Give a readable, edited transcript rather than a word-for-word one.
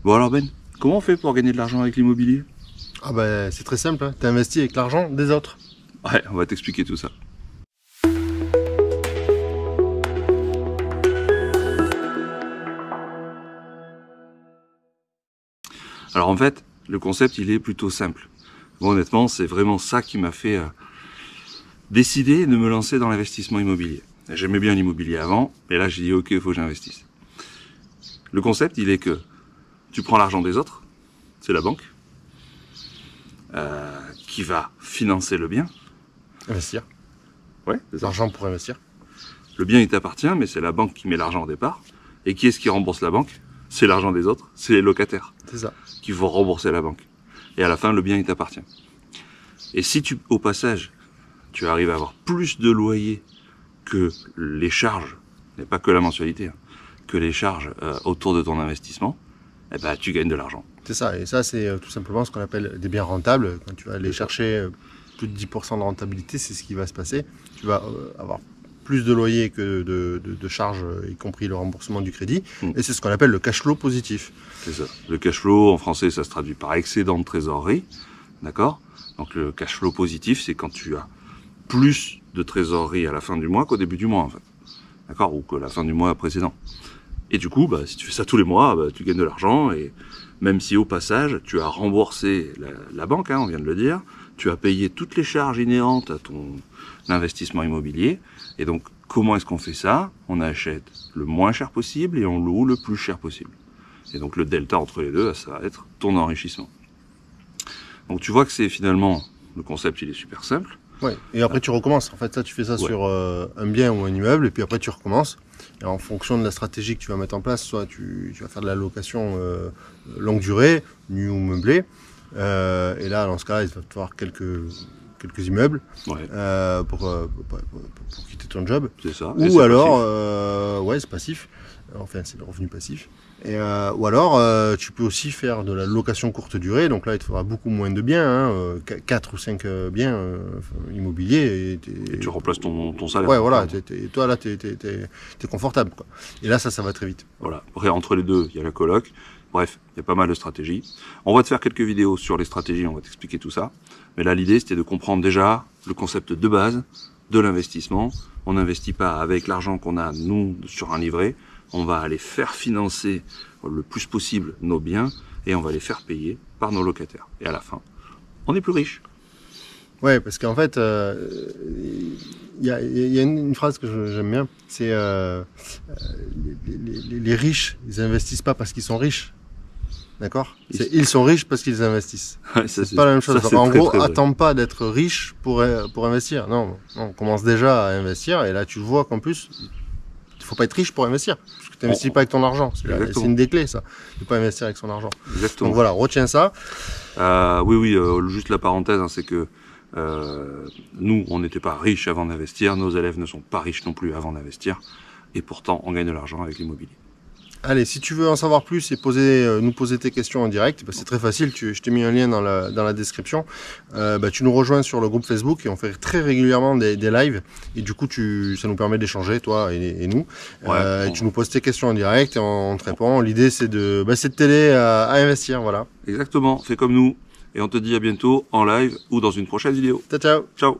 Bon alors Ben, comment on fait pour gagner de l'argent avec l'immobilier? Ah bah c'est très simple, hein. Tu investis avec l'argent des autres. Ouais, on va t'expliquer tout ça. Alors en fait, le concept il est plutôt simple. Bon, honnêtement, c'est vraiment ça qui m'a fait décider de me lancer dans l'investissement immobilier. J'aimais bien l'immobilier avant, et là j'ai dit ok, il faut que j'investisse. Le concept il est que tu prends l'argent des autres, c'est la banque, qui va financer le bien. Investir. Ouais, c'est ça. L'argent pour investir. Le bien il t'appartient, mais c'est la banque qui met l'argent au départ. Et qui est-ce qui rembourse la banque? C'est l'argent des autres, c'est les locataires. C'est ça. Qui vont rembourser la banque. Et à la fin, le bien il t'appartient. Et si tu, au passage, tu arrives à avoir plus de loyer que les charges, n'est pas que la mensualité, hein, que les charges autour de ton investissement, eh ben tu gagnes de l'argent. C'est ça. Et ça, c'est tout simplement ce qu'on appelle des biens rentables. Quand tu vas aller chercher plus de 10% de rentabilité, c'est ce qui va se passer. Tu vas avoir plus de loyer que de charges, y compris le remboursement du crédit. Et c'est ce qu'on appelle le cash flow positif. C'est ça. Le cash flow, en français, ça se traduit par excédent de trésorerie. D'accord? Donc le cash flow positif, c'est quand tu as plus de trésorerie à la fin du mois qu'au début du mois, en fait. D'accord? Ou que la fin du mois précédent. Et du coup, si tu fais ça tous les mois, tu gagnes de l'argent. Et même si au passage, tu as remboursé la banque, hein, on vient de le dire, tu as payé toutes les charges inhérentes à ton investissement immobilier. Et donc, comment est-ce qu'on fait ça? On achète le moins cher possible et on loue le plus cher possible. Et donc, le delta entre les deux, ça va être ton enrichissement. Donc, tu vois que c'est finalement, le concept, il est super simple. Ouais. Et après, tu recommences. En fait, ça, tu fais ça sur un bien ou un immeuble, et puis après, tu recommences. Et en fonction de la stratégie que tu vas mettre en place, soit tu vas faire de la location longue durée, nue ou meublée. Et là, dans ce cas-là, il va te falloir quelques immeubles pour quitter ton job. C'est ça. Ou alors, c'est passif. Enfin, c'est le revenu passif. Et, ou alors, tu peux aussi faire de la location courte durée. Donc là, il te faudra beaucoup moins de biens, 4 ou 5 biens immobiliers. Et tu remplaces ton salaire. Ouais, voilà. Toi, là, t'es confortable, quoi. Et là, ça va très vite. Voilà. Après, entre les deux, il y a la coloc. Bref, il y a pas mal de stratégies. On va te faire quelques vidéos sur les stratégies, on va t'expliquer tout ça. Mais là, l'idée, c'était de comprendre déjà le concept de base de l'investissement. On n'investit pas avec l'argent qu'on a, nous, sur un livret. On va aller faire financer le plus possible nos biens et on va les faire payer par nos locataires. Et à la fin, on est plus riche. Ouais, parce qu'en fait, il y a une phrase que j'aime bien, c'est les riches, ils investissent pas parce qu'ils sont riches. D'accord? Ils sont riches parce qu'ils investissent. Ouais, c'est pas la même chose. Ça, en gros, très attends pas d'être riche pour investir. Non, on commence déjà à investir et là tu vois qu'en plus, il faut pas être riche pour investir. Parce que tu n'investis pas avec ton argent. C'est une des clés, ça. De pas investir avec son argent. Exactement. Donc voilà, retiens ça. Oui, juste la parenthèse, hein, c'est que nous, on n'était pas riches avant d'investir. Nos élèves ne sont pas riches non plus avant d'investir. Et pourtant, on gagne de l'argent avec l'immobilier. Allez, si tu veux en savoir plus et nous poser tes questions en direct, c'est très facile, je t'ai mis un lien dans la description. Tu nous rejoins sur le groupe Facebook et on fait très régulièrement des lives. Et du coup, ça nous permet d'échanger, toi et nous. Et tu nous poses tes questions en direct et on te répond. L'idée, c'est de t'aider à investir, voilà. Exactement, fais comme nous. Et on te dit à bientôt en live ou dans une prochaine vidéo. Ciao, ciao. Ciao.